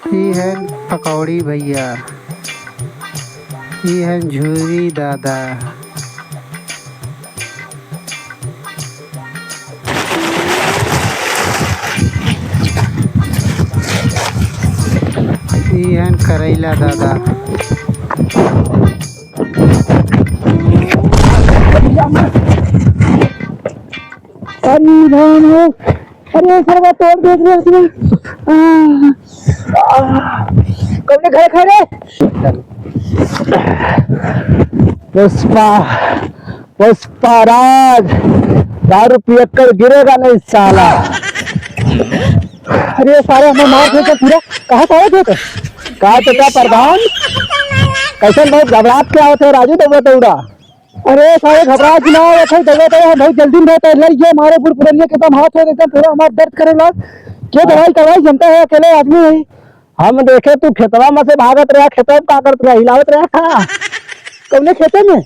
ये है पकौड़ी भैया, ये है झूरी दादा, ये है करेला दादा। अरे सर्वा तोड़ देख रहे उसने। कौन घर खड़े? पुष्पा पुष्पा राज दारू पियक्कर गिरेगा नहीं साला। अरे सारे हमें मार थे पूरा। कहाँ पाए थे? कहा तो क्या प्रधान कैसे बहुत घबराहट क्या होते राजू दौड़ा दौड़ा। अरे सारे घबराहट की ना ऐसे दौड़े हम बहुत जल्दी में होता है ये हमारे बुढ़ पुराने के एकदम हाथ में एकदम पूरा हमारा दर्द करे लग। क्या दवाई करवाई जनता है अकेले आदमी है। हम देखे तू खेतवा में से भागत रहा खेतवा का करत रहा हिलावत रहा था कौने खेते में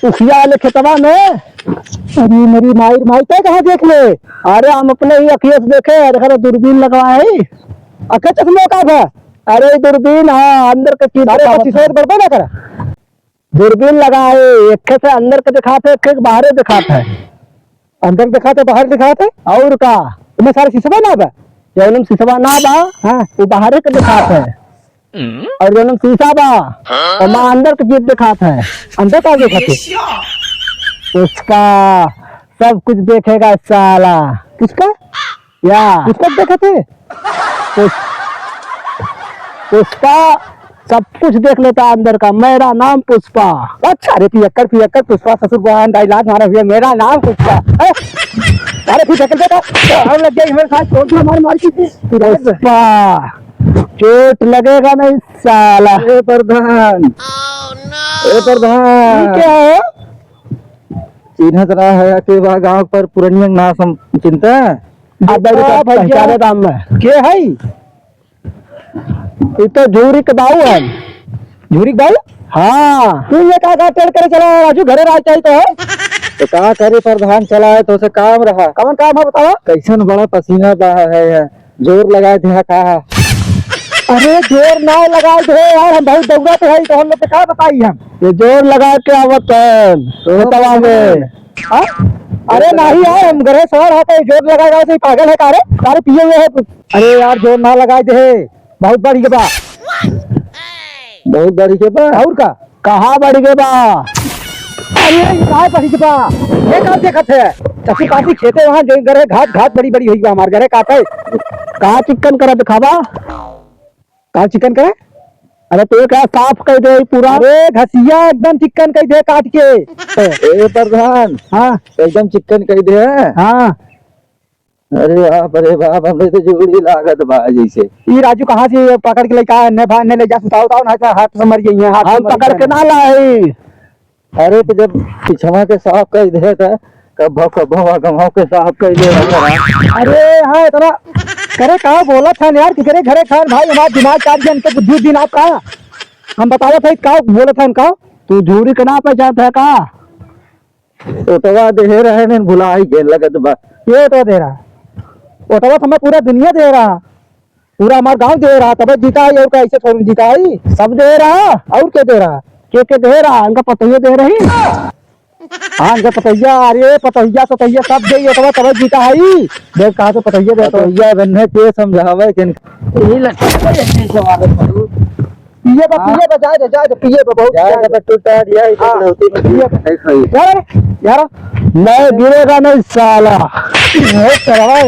उखिया वाले खेतवा में। अरे मेरी माई माई तय कहाँ देख ले। अरे हम अपने ही अखियों से देखे अरे दूरबीन लगवाए अखे चश्मे का है। अरे दूरबीन हाँ अंदर का चीज बर्बाद ना करा। दूरबीन लगाए एक से अंदर के दिखाते एक बाहर दिखाते है। अंदर दिखाते बाहर दिखाते और का तुम्हें सारे शीशवा ना बा जौनम शीशवा ना बा हाँ वो बाहर के दिखाते है और जौनम शीशा बा तो माँ अंदर की चीज दिखाते है अंदर का दिखाते उसका सब कुछ देखेगा साला। किसका या किसका देखाते पुष्पा सब कुछ देख लेता अंदर का। मेरा नाम पुष्पा। अच्छा रे पियक्कर पुष्पा ससुर बहन डायलॉग मारा हुआ मेरा नाम पुष्पा। अरे फिर चक्कर देखा हम लग गए मेरे साथ चोट मार की पुष्पा चोट लगेगा नहीं साला। ए प्रधान ए प्रधान क्या है चिन्ह तरह है के गांव पर पुरानी ना चिंता पहचाने दाम में के है ये तो झूरी के बाऊ है। झूरी बाऊ हाँ तू ये का टेल करे चला राजू घरे राज चाहिए तो है तो का करे प्रधान चला है तो उसे काम रहा कौन काम है बताओ। कैसन बड़ा पसीना बहा है जोर लगाए थे कहा। अरे जोर ना लगाए थे यार हम बहुत दौड़ा तो है तो हम लोग क्या बताई हम ये जोर लगा के आवत है तवा में। अरे नहीं यार हम घरे सवार होते जोर लगाएगा तो पागल है कारे कारे पिए हुए है। अरे यार जोर ना लगाए थे बहुत बड़ी के बा बहुत बड़ी के बा और का कहाँ बड़ी के बा। अरे कहाँ बड़ी के बा ये कहाँ देखत है चक्की काटी खेते वहाँ जो घरे घाट बड़ी बड़ी हुई बा हमारे घरे काटे कहाँ चिकन करा दिखावा कहाँ चिकन करे। अरे तो क्या साफ कर दे पूरा। अरे घसिया एकदम चिकन कर दे काट के ए प्रधान हाँ एकदम चिकन कर दे हाँ। अरे बाप हमने तो जुड़ी लागत बा जैसे ये राजू कहाँ से पकड़ के लेके ने ले जा सुताओ ना हाथ से मर गई है हाथ हम पकड़ के ना लाए। अरे तो जब पिछवा के साफ कर दे था कब भवा गवाओ के साफ कर दे। अरे हाँ इतना करे कहा बोला था यार कि करे घरे खान भाई हमारा दिमाग चार दिन के बुद्धि दिन आप कहा हम बतावा था का बोला था उनका तू झूरी के ना पहचान था का ओटवा दे रहे ने भुला ही गेल लगत बा ये तो दे रहा ओटवा हमें पूरा दुनिया दे रहा पूरा हमारा गांव दे रहा तब जीता है और कैसे थोड़ी जीता है सब दे रहा और क्या दे रहा के दे रहा उनका पतैया दे रही हाँ इनका पतैया अरे पतैया सतैया सब दे ओटवा तब जीता है देख कहा तो पतैया दे पतैया बनने के समझावे के यही लगता पिए बजाए दे जाए पिए बहुत ज्यादा टूटा दिया यार मैं गिरेगा नहीं साला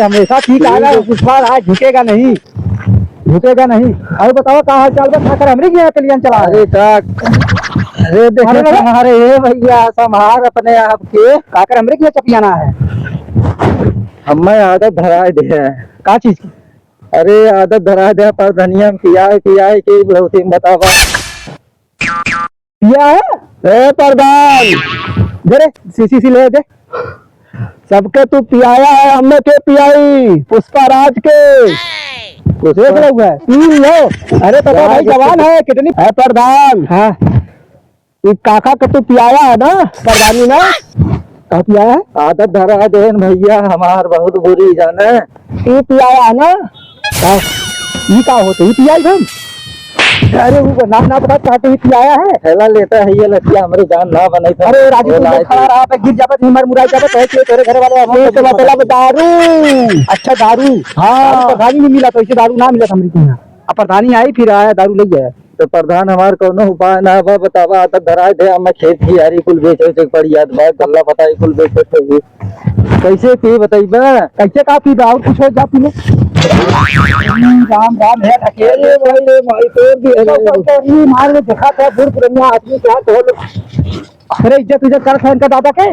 हमेशा ठीक आएगा इस बार आज झुकेगा नहीं और बताओ कहाँ हाल चाल बता कर हमरे के लिए चला। अरे देखो हमारे ये भैया संभार अपने आप के काकर हमरे के चपियाना है हमें आदत धरा दे का चीज की। अरे आदत धरा दे पर धनिया पिया के बहुत बतावा पिया है प्रधान जरे सी ले दे सबके तू पियाया है हमने के पियाई पुष्पा राज के देख रहे हुआ है। अरे तो भाई जवान है कितनी है प्रधान हाँ ये काका के तू पियाया है ना प्रधानी ना का पियाया है आदत धरा देन भैया हमार बहुत बुरी जाने तू पियाया है ना ये का होते ही पियाई हम। अरे वो नाम ना बता चाहते ही पियाया है। थैला लेता है ये लड़किया हमारे जान ना बने था। अरे राजू वो तू लाए खड़ा रहा पे गिर जाता हिमर मुराई जाता कहे कि तेरे घर वाले ये तो मतलब दारू। अच्छा दारू। हाँ प्रधानी में मिला तो इसे दारू ना मिला हमरी को यहाँ। अब प्रधानी आई फिर आया दारू ले गया। तो प्रधान हमार कोनो उपाय ना बा बतावा आता धराए दे हम खेत की यारी कुल बेचे के पड़ी याद बा गल्ला बताई कुल बेचे थे कैसे पी बताइबा कैसे का पी और कुछ हो जा पी ले। राम राम है अकेले भाई माई तो भी मार में देखा था बूढ़ पुराना आदमी क्या तो अरे इज्जत इज्जत करत है इनका दादा के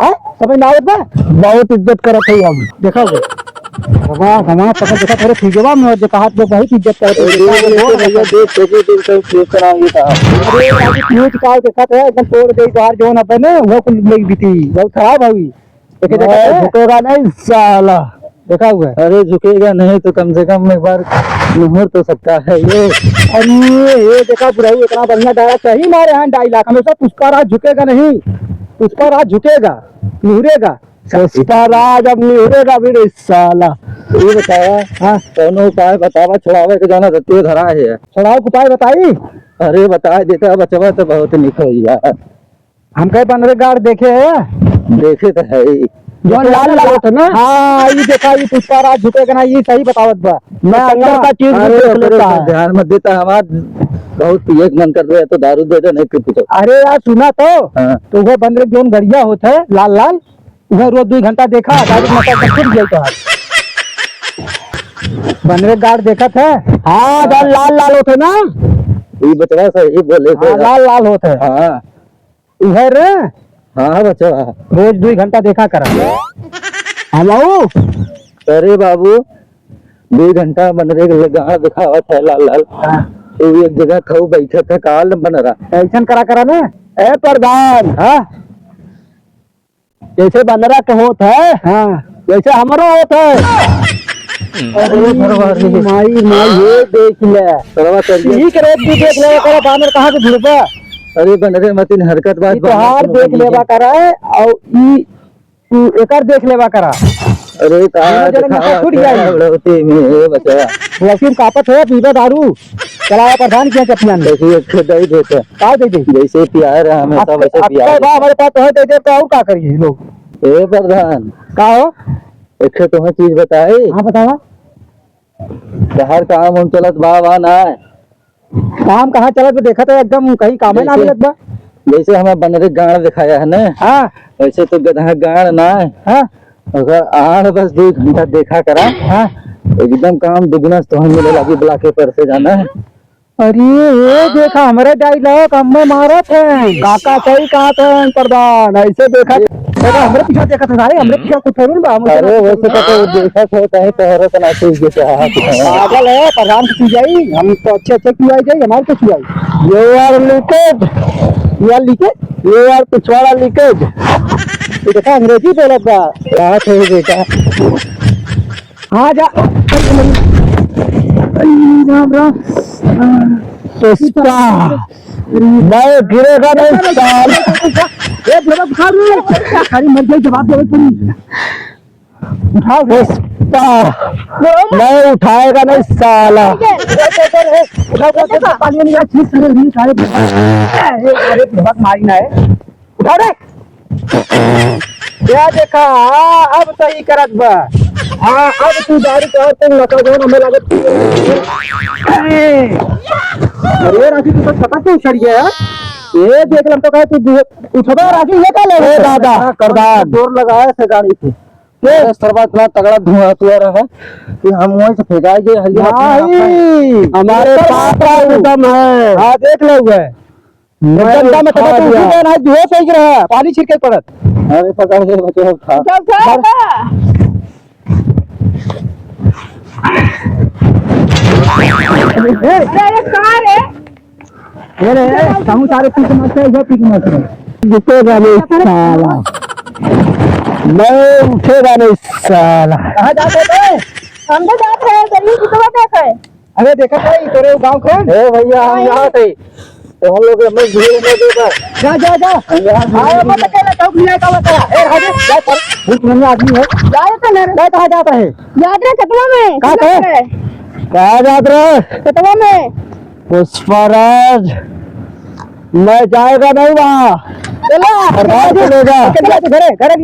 हां समझ ना आवत बा बहुत इज्जत करत है हम देखा वाह हमारा पकड़ देखा थोड़े ठीक है मैं जो कहा तो बहुत इज्जत करत है भैया देख के दिन से क्लिक कराएंगे था अरे आज न्यूज कॉल देखा था एकदम तोड़ गई बाहर जो ना बने वो कुल लगी बीती बहुत खराब हुई एक देखा झुकेगा नहीं साला देखा हुआ है। अरे झुकेगा नहीं तो कम से कम एक बार मुहर तो सकता है ये। अरे ये देखा बुराई इतना बढ़िया डायलॉग सही मारे हैं डायलॉग हमेशा पुष्पा राज झुकेगा नहीं पुष्पा राज झुकेगा निहुरेगा पुष्पा राज अब निहुरेगा भी नहीं साला। ये बताया हाँ कोनो उपाय बतावा छुड़ावे के जाना धरती धरा है छुड़ाव के उपाय बताई। अरे बता देता बचवा तो बहुत निक हो यार हम कहे बनरे गाड़ देखे है देखे तो है ही जो लाल लाल होता ना। हाँ ये देखा ये पुष्पा राज झुकेगा ना ये सही बतावत बा मैं अंदर का चीज भी देख लेता है। ध्यान मत देता हमार बहुत पिए मन कर रहे तो दारू दे दे नहीं पी तो। अरे यार सुना तो वह बनरे जोन गड़िया होता है लाल लाल वह रोज 2 घंटा देखा गाड़ी मतलब छूट गई तो बनरे गाड़ देखा था। हाँ जो लाल लाल होते ना ये बचवा सही बोले हाँ, लाल लाल होते हैं हाँ उधर हाँ बचवा रोज 2 घंटा देखा करा हेलो। अरे बाबू 2 घंटा बन रहे गाँव दिखावा था लाल लाल तो एक जगह खाऊ बैठा था काल बन रहा ऐसा करा ना ए प्रधान। हाँ जैसे बनरा के होता है हाँ वैसे हमारा होता है। माई माई ये देख ले ठीक रेत भी देख ले करा बानर कहाँ से ढूंढबा। अरे बन रहे मतीन हरकत बात तो हार देख लेवा करा है और ई एकर देख लेवा करा। अरे छूट गया में बचवा लक्ष्मी कापत है पीबा दारू चलाया प्रधान किया चपिया में देखिए दही देते का दे दे जैसे प्यार है हमेशा वैसे प्यार हमारे पास तो है दे दे तो और का करिए लोग। ए प्रधान का हो एक तुम्हें चीज बताई। हाँ बतावा बाहर काम हम चलत बा ना काम कहाँ चलत देखा तो एकदम कहीं काम है ना मिलत बा। जैसे हमें बनरे गाड़ दिखाया है ना हाँ वैसे तो गधा गाड़ ना है हाँ अगर 8 बस 2 घंटा देखा करा हाँ एकदम काम दुगुना तो हम मिले लगी बुला के पर से जाना है। अरे ये देखा हमारे डायलॉग हम में मारा थे काका सही कहा था प्रधान ऐसे देखा हमारे पीछे देखा था सारे हमारे पीछे कुछ थोड़ी बा। अरे वैसे तो देखा होता है तो ना चीज पागल है प्रधान की चीज आई हम तो अच्छे क्यों आई जाए हमारे तो क्यों आई ये यार लीकेज ये यार पिछवाड़ा लीकेज देखा अंग्रेजी बोलत बा बात है बेटा। हाँ जा राम राम पुष्पा मैं गिरेगा नहीं साल एक जगह उठा रे खाली मर गई जवाब देवे पड़ी उठाओ पुष्पा मैं उठाएगा नहीं साला उठाओ पानी में चीज सारे नहीं सारे अरे बहुत मारी ना है उठा रे क्या देखा अब सही करत बा। हाँ अब तू दारू का तुम लगा दो हमें लागत अरे राजू तू तो पता क्यों चढ़ गया ये देख लम तो कहे तू उठबा राजू ये का ले दादा करदान जोर लगाया से गाड़ी पे ये सरबा इतना तगड़ा धुआं तुआ रहा कि हम वहीं से फेंकाएंगे नहीं हमारे पास एकदम है। हाँ देख ले हुए गंदा में कदा तू उठेगा ना जो सही रहा पानी छिड़के पड़त। अरे पकड़ के बच्चों था अरे कहूँ सारे पीक मत है ये पीक मत है जितेगा नहीं साला मैं उठेगा नहीं साला। कहाँ जाते थे हम तो जाते हैं गरीब की तो देखा है। अरे देखा था तेरे गाँव का ए भैया हम यहाँ थे तो हम लोग हमें भीड़ में देगा जा जा जा आए मत कहना तो लिया का बता ए हाजे जा पर भूख में आदमी है जाए तो नहीं जा कहाँ जाता है याद रहे चकमा में कहाँ है कहा जात रहे? खेतवा में। पुष्पराज, मैं जाएगा नहीं वहाँ। चलो चलेगा। घरे घरे घरे